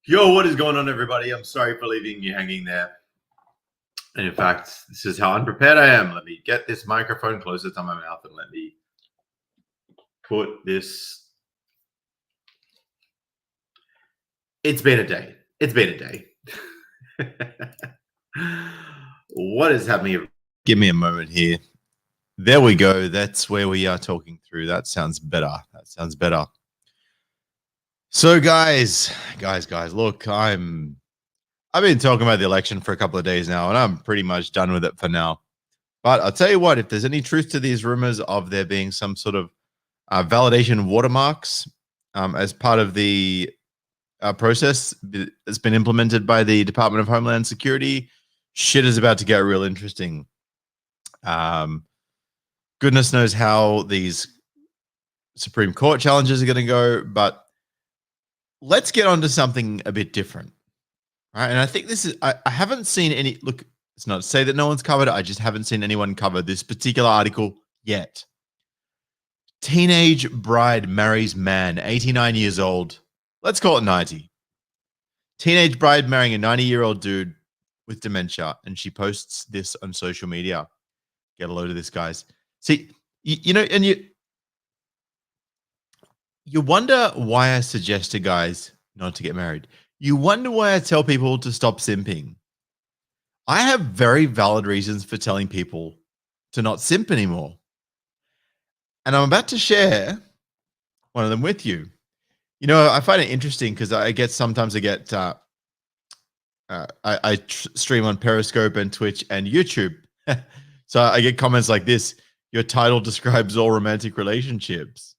Yo, what is going on, everybody? I'm sorry for leaving you hanging there. And in fact, this is how unprepared I am. Let me get this microphone closer to my mouth and let me put this. It's been a day. It's been a day. What is happening? Give me a moment here. There we go. That's where we are talking through. That sounds better. That sounds better. So, guys, look, I've been talking about the election for a couple of days now, and I'm pretty much done with it for now. But I'll tell you what, if there's any truth to these rumors of there being some sort of validation watermarks as part of the process that's been implemented by the Department of Homeland Security, shit is about to get real interesting. Goodness knows how these Supreme Court challenges are going to go, but let's get on to something a bit different. Right. And I think this is, I haven't seen any, look, it's not to say that no one's covered it. I just haven't seen anyone cover this particular article yet. Teenage bride marries man, 89 years old. Let's call it 90. Teenage bride marrying a 90-year-old dude with dementia. And she posts this on social media. Get a load of this, guys. See, you know, and you wonder why I suggest to guys not to get married. You wonder why I tell people to stop simping. I have very valid reasons for telling people to not simp anymore. And I'm about to share one of them with you. You know, I find it interesting because I sometimes get stream on Periscope and Twitch and YouTube. So I get comments like this: your title describes all romantic relationships.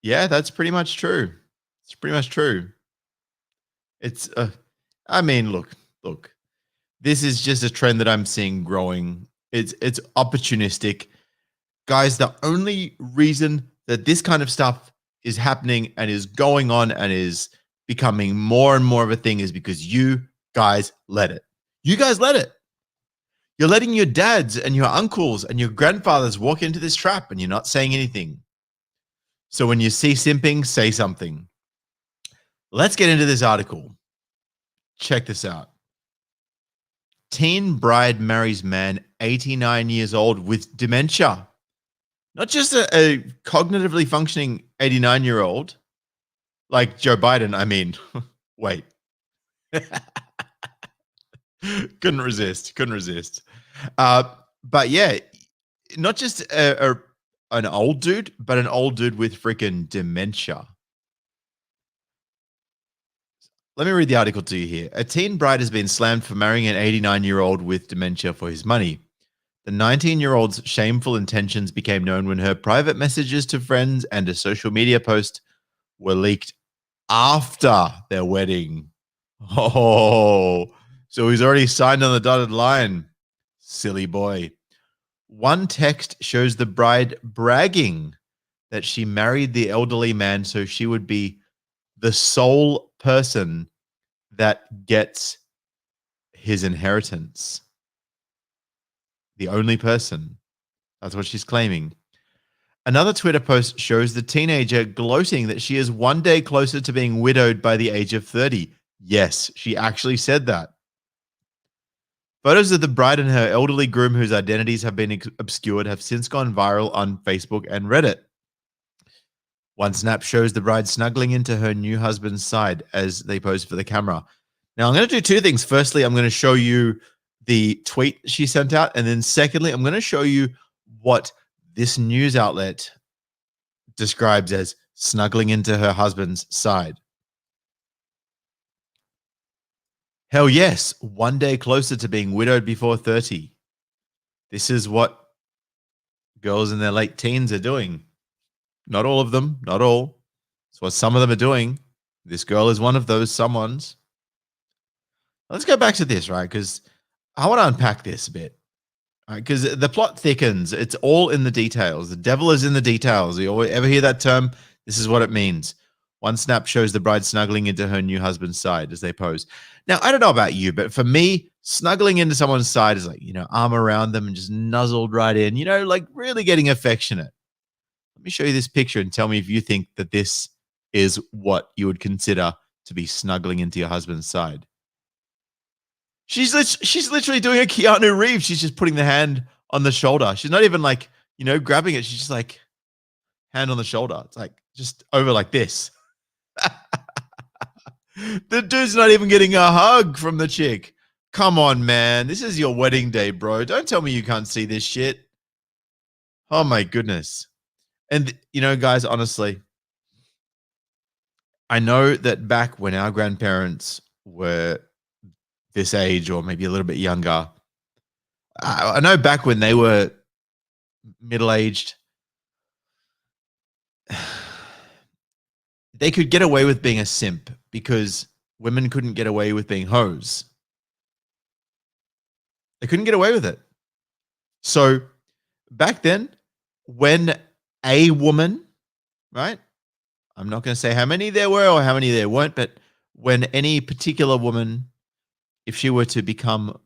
Yeah, that's pretty much true. It's pretty much true. It's, I mean, look, this is just a trend that I'm seeing growing. It's opportunistic. Guys, the only reason that this kind of stuff is happening and is going on and is becoming more and more of a thing is because you guys let it. You guys let it. You're letting your dads and your uncles and your grandfathers walk into this trap and you're not saying anything. So when you see simping, say something. Let's get into this article. Check this out. Teen bride marries man 89 years old with dementia. Not just a cognitively functioning 89-year-old like Joe Biden. I mean, wait. Couldn't resist. But yeah, not just an old dude, but an old dude with freaking dementia. Let me read the article to you here. A teen bride has been slammed for marrying an 89-year-old with dementia for his money. The 19-year-old's shameful intentions became known when her private messages to friends and a social media post were leaked after their wedding. Oh, so he's already signed on the dotted line. Silly boy. One text shows the bride bragging that she married the elderly man so she would be the sole person that gets his inheritance. The only person. That's what she's claiming. Another Twitter post shows the teenager gloating that she is one day closer to being widowed by the age of 30. Yes, she actually said that. Photos of the bride and her elderly groom, whose identities have been obscured, have since gone viral on Facebook and Reddit. One snap shows the bride snuggling into her new husband's side as they pose for the camera. Now, I'm going to do two things. Firstly, I'm going to show you the tweet she sent out. And then secondly, I'm going to show you what this news outlet describes as snuggling into her husband's side. Hell yes, one day closer to being widowed before 30. This is what girls in their late teens are doing. Not all of them, not all. It's what some of them are doing. This girl is one of those someones. Let's go back to this, right? Because I want to unpack this a bit. Because the plot thickens. It's all in the details. The devil is in the details. You ever hear that term? This is what it means. One snap shows the bride snuggling into her new husband's side as they pose. Now, I don't know about you, but for me, snuggling into someone's side is like, arm around them and just nuzzled right in, like really getting affectionate. Let me show you this picture and tell me if you think that this is what you would consider to be snuggling into your husband's side. She's literally doing a Keanu Reeves. She's just putting the hand on the shoulder. She's not even like, grabbing it. She's just like hand on the shoulder. It's like just over like this. The dude's not even getting a hug from the chick. Come on, man. This is your wedding day, bro. Don't tell me you can't see this shit. Oh my goodness. And guys, honestly, I know that back when our grandparents were this age or maybe a little bit younger, I know back when they were middle-aged, they could get away with being a simp because women couldn't get away with being hoes. They couldn't get away with it. So back then, when a woman, right? I'm not going to say how many there were or how many there weren't, but when any particular woman, if she were to become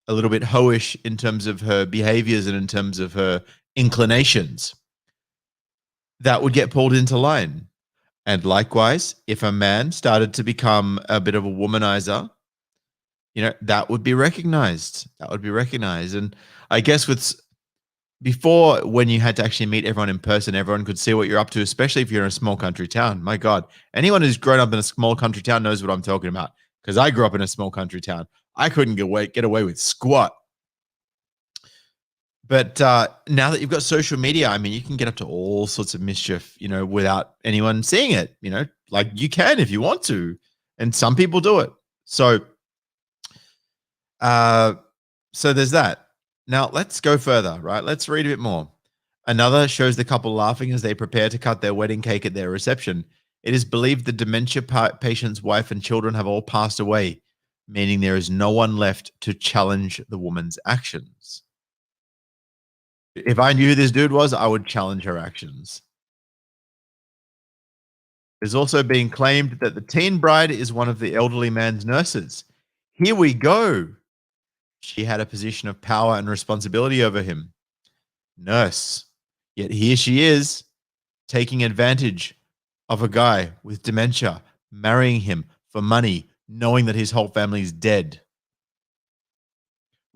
a little bit hoish in terms of her behaviors and in terms of her inclinations, that would get pulled into line. And likewise, if a man started to become a bit of a womanizer, that would be recognized. That would be recognized. And I guess before, when you had to actually meet everyone in person, everyone could see what you're up to, especially if you're in a small country town. My God, anyone who's grown up in a small country town knows what I'm talking about, because I grew up in a small country town. I couldn't get away with squat. But now that you've got social media, I mean, you can get up to all sorts of mischief, without anyone seeing it, like you can if you want to. And some people do it. So there's that. Now let's go further, right? Let's read a bit more. Another shows the couple laughing as they prepare to cut their wedding cake at their reception. It is believed the dementia patient's wife and children have all passed away, meaning there is no one left to challenge the woman's actions. If I knew who this dude was, I would challenge her actions. There's also been claimed that the teen bride is one of the elderly man's nurses. Here we go. She had a position of power and responsibility over him. Nurse. Yet here she is, taking advantage of a guy with dementia, marrying him for money, knowing that his whole family is dead.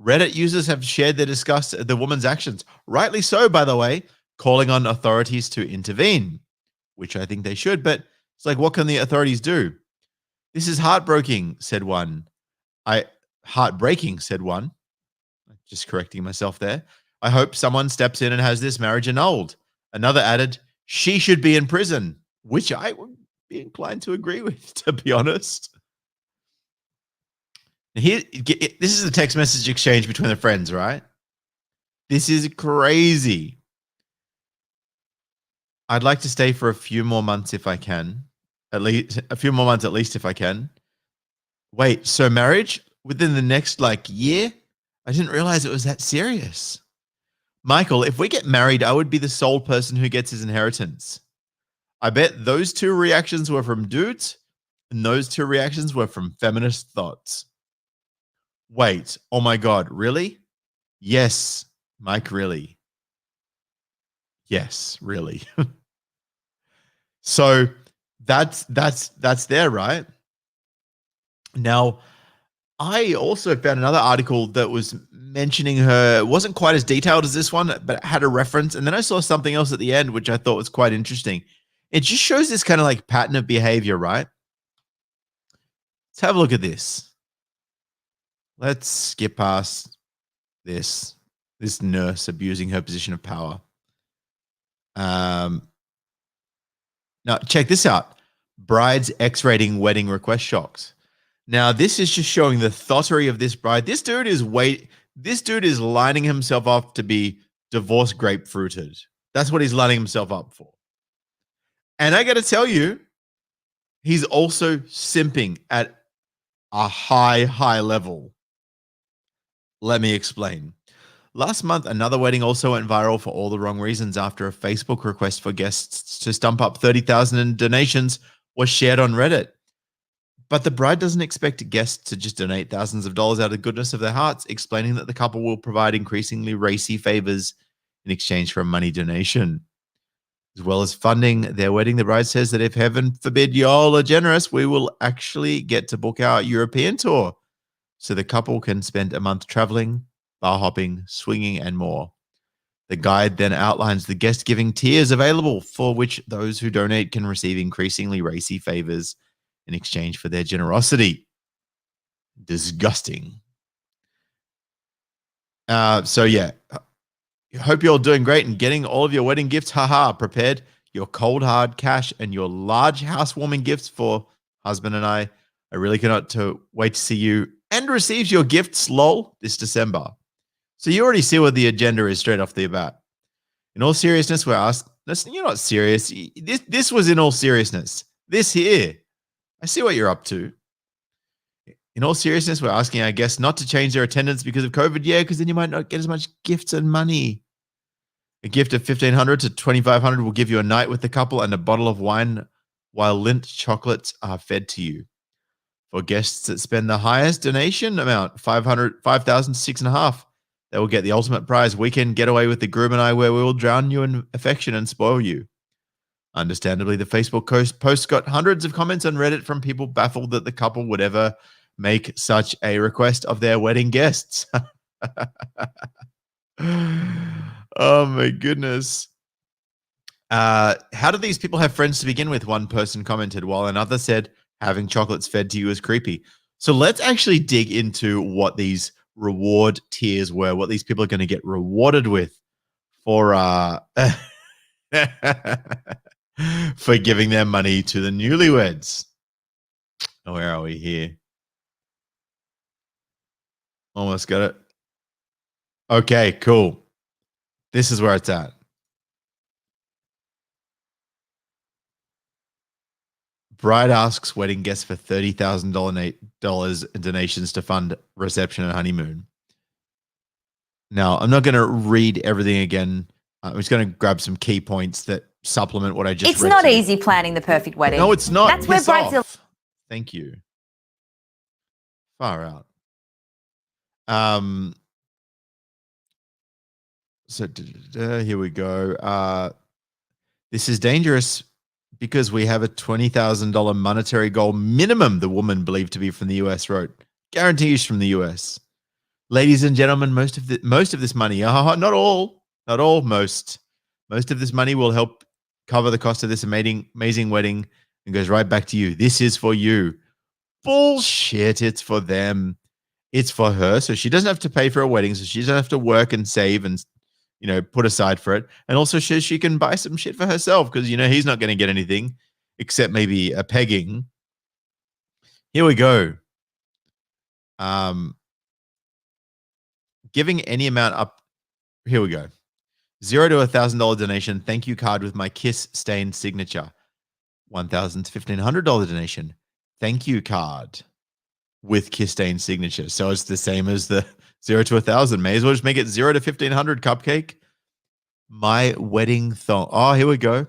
Reddit users have shared their disgust at the woman's actions, rightly so, by the way, calling on authorities to intervene, which I think they should, but it's like, what can the authorities do? This is heartbreaking, said one. Heartbreaking, said one. Just correcting myself there. I hope someone steps in and has this marriage annulled. Another added, she should be in prison, which I would be inclined to agree with, to be honest. Here, this is the text message exchange between the friends, right? This is crazy. I'd like to stay for a few more months if I can. At least a few more months, at least if I can. Wait, so marriage within the next year? I didn't realize it was that serious. Michael, if we get married, I would be the sole person who gets his inheritance. I bet those two reactions were from dudes, and those two reactions were from feminist thoughts. Wait, oh my God, really? Yes, Mike, really. Yes, really. So that's there, right? Now, I also found another article that was mentioning her. It wasn't quite as detailed as this one, but it had a reference. And then I saw something else at the end, which I thought was quite interesting. It just shows this kind of pattern of behavior, right? Let's have a look at this. Let's skip past this nurse abusing her position of power. Now, check this out. Bride's X-rating wedding request shocks. Now, this is just showing the thottery of this bride. This dude is lining himself up to be divorce grapefruited. That's what he's lining himself up for. And I got to tell you, he's also simping at a high level. Let me explain. Last month, another wedding also went viral for all the wrong reasons after a Facebook request for guests to stump up $30,000 in donations was shared on Reddit. But the bride doesn't expect guests to just donate thousands of dollars out of the goodness of their hearts, explaining that the couple will provide increasingly racy favors in exchange for a money donation. As well as funding their wedding, the bride says that if heaven forbid y'all are generous, we will actually get to book our European tour so the couple can spend a month traveling, bar hopping, swinging, and more. The guide then outlines the guest giving tiers available, for which those who donate can receive increasingly racy favors in exchange for their generosity. Disgusting. So yeah, hope you're all doing great and getting all of your wedding gifts. Haha, prepared your cold hard cash and your large housewarming gifts for husband and I. I really cannot wait to see you and receive your gifts, lol, this December. So you already see what the agenda is straight off the bat. In all seriousness, we're asked, listen, you're not serious. This was in all seriousness. This here, I see what you're up to. In all seriousness, we're asking our guests not to change their attendance because of COVID. Yeah, because then you might not get as much gifts and money. A gift of $1,500 to $2,500 will give you a night with the couple and a bottle of wine while Lindt chocolates are fed to you. For guests that spend the highest donation amount, $5,000, $6,500, they will get the ultimate prize, weekend getaway with the groom and I, where we will drown you in affection and spoil you. Understandably, the Facebook post got hundreds of comments on Reddit from people baffled that the couple would ever make such a request of their wedding guests. Oh my goodness. How do these people have friends to begin with? One person commented, while another said having chocolates fed to you is creepy. So let's actually dig into what these reward tiers were, what these people are going to get rewarded with for for giving their money to the newlyweds. Where are we here? Almost got it. Okay, cool. This is where it's at. Bride asks wedding guests for $30,000 in donations to fund reception and honeymoon. Now, I'm not going to read everything again. I'm just going to grab some key points that supplement what I just read. It's not easy planning the perfect wedding. No, it's not. That's where brides. Thank you. Far out. So here we go. This is dangerous because we have a $20,000 monetary goal minimum, the woman believed to be from the US wrote. Guarantees from the US. Ladies and gentlemen, most of this money, not all, most of this money will help cover the cost of this amazing wedding and goes right back to you. This is for you. Bullshit. It's for them. It's for her. So she doesn't have to pay for a wedding. So she doesn't have to work and save and, put aside for it. And also she can buy some shit for herself because, he's not going to get anything except maybe a pegging. Here we go. Giving any amount up. Here we go. $0 to $1,000 donation. Thank you card with my kiss stained signature. $1,000 to $1,500 donation. Thank you card with kiss stained signature. So it's the same as the 0 to 1,000. May as well just make it 0 to 1,500 cupcake. My wedding thong. Oh, here we go.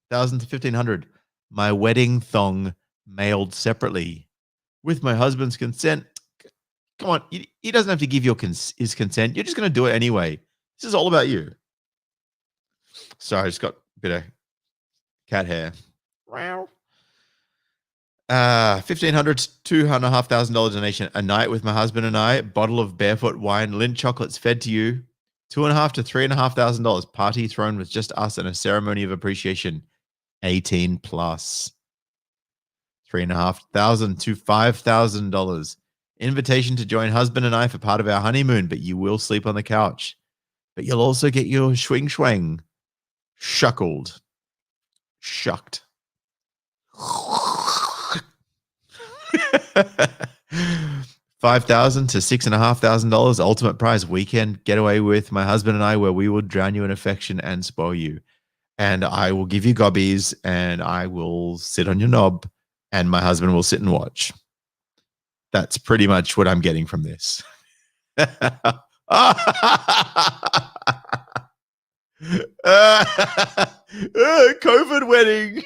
1,000 to 1,500. My wedding thong mailed separately with my husband's consent. Come on, he doesn't have to give his consent. You're just going to do it anyway. This is all about you. Sorry, I just got a bit of cat hair. Wow. $1,500 to $2,500 donation. A night with my husband and I. Bottle of barefoot wine. Lindt chocolates fed to you. $2,500 to $3,500. Party thrown with just us and a ceremony of appreciation. 18 plus. $3,500 to $5,000. Invitation to join husband and I for part of our honeymoon, but you will sleep on the couch. But you'll also get your swing shuckled. Shucked. $5,000 to $6,500 ultimate prize weekend getaway with my husband and I, where we will drown you in affection and spoil you. And I will give you gobbies and I will sit on your knob and my husband will sit and watch. That's pretty much what I'm getting from this. COVID wedding.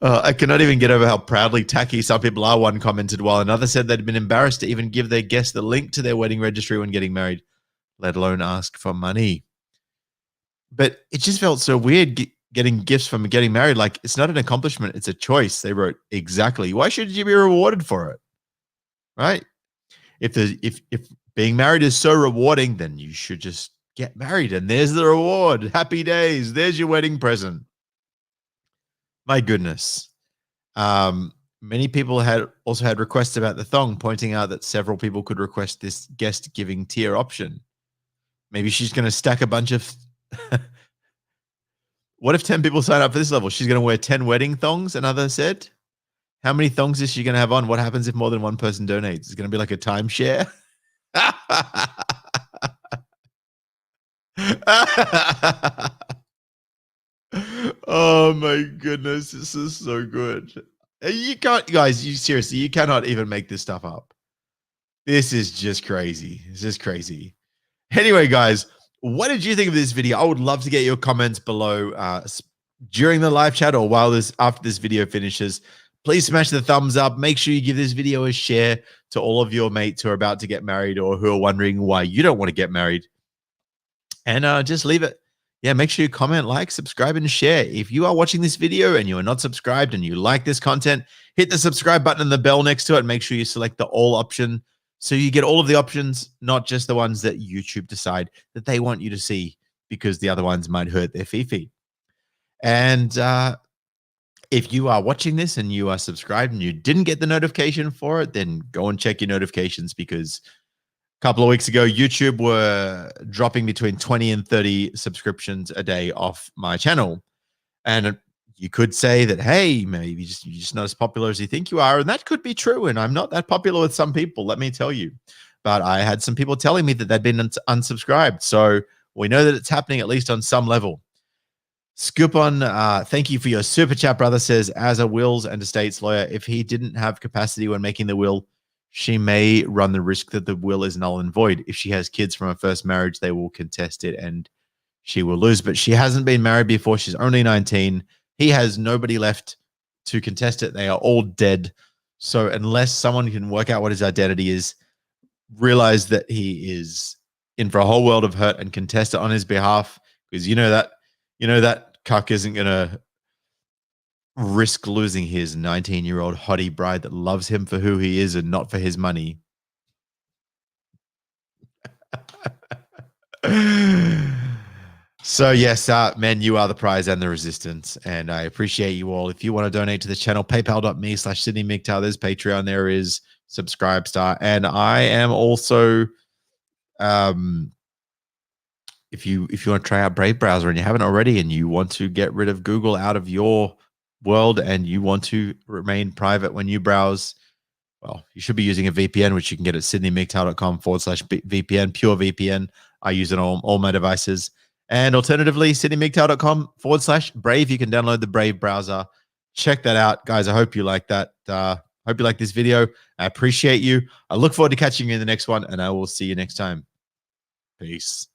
I cannot even get over how proudly tacky some people are, one commented, while another said they'd been embarrassed to even give their guests the link to their wedding registry when getting married. let alone ask for money. But it just felt so weird getting gifts from getting married. Like, it's not an accomplishment, it's a choice. They wrote, exactly. Why should you be rewarded for it? Right? If being married is so rewarding, then you should just get married and there's the reward. Happy days. There's your wedding present. My goodness. Many people had also had requests about the thong, pointing out that several people could request this guest giving tier option. Maybe she's going to stack a bunch of. What if 10 people sign up for this level? She's going to wear 10 wedding thongs, another said. How many thongs is she going to have on? What happens if more than one person donates? It's going to be like a timeshare. Oh my goodness, this is so good. You can't, guys, seriously, you cannot even make this stuff up. This is just crazy. This is crazy. Anyway, guys, what did you think of this video? I would love to get your comments below during the live chat or after this video finishes. Please smash the thumbs up. Make sure you give this video a share to all of your mates who are about to get married or who are wondering why you don't want to get married. And just leave it. Yeah, make sure you comment, like, subscribe, and share. If you are watching this video and you are not subscribed and you like this content, hit the subscribe button and the bell next to it. Make sure you select the all option so you get all of the options, not just the ones that YouTube decide that they want you to see, because the other ones might hurt their fifi. And if you are watching this and you are subscribed and you didn't get the notification for it, then go and check your notifications, because couple of weeks ago, YouTube were dropping between 20 and 30 subscriptions a day off my channel. And you could say that, hey, maybe you're just not as popular as you think you are. And that could be true. And I'm not that popular with some people, let me tell you. But I had some people telling me that they'd been unsubscribed. So we know that it's happening, at least on some level. Scoop on, thank you for your super chat, brother, says, as a wills and estates lawyer, if he didn't have capacity when making the will, she may run the risk that the will is null and void. If she has kids from her first marriage, they will contest it and she will lose. But she hasn't been married before. She's only 19. He has nobody left to contest it. They are all dead. So unless someone can work out what his identity is, realize that he is in for a whole world of hurt and contest it on his behalf, because you know that cuck isn't going to risk losing his 19-year-old hottie bride that loves him for who he is and not for his money. So yes, men, you are the prize and the resistance, and I appreciate you all. If you want to donate to the channel, paypal.me/SydneyMGTOW. There's Patreon, there is Subscribestar, and I am also if you want to try out Brave Browser and you haven't already, and you want to get rid of Google out of your world and you want to remain private when you browse, well, you should be using a VPN, which you can get at sydneymgtow.com/VPN, pure VPN. I use it on all my devices. And alternatively, sydneymgtow.com/Brave. You can download the Brave browser. Check that out, guys. I hope you like that. Hope you like this video. I appreciate you. I look forward to catching you in the next one, and I will see you next time. Peace.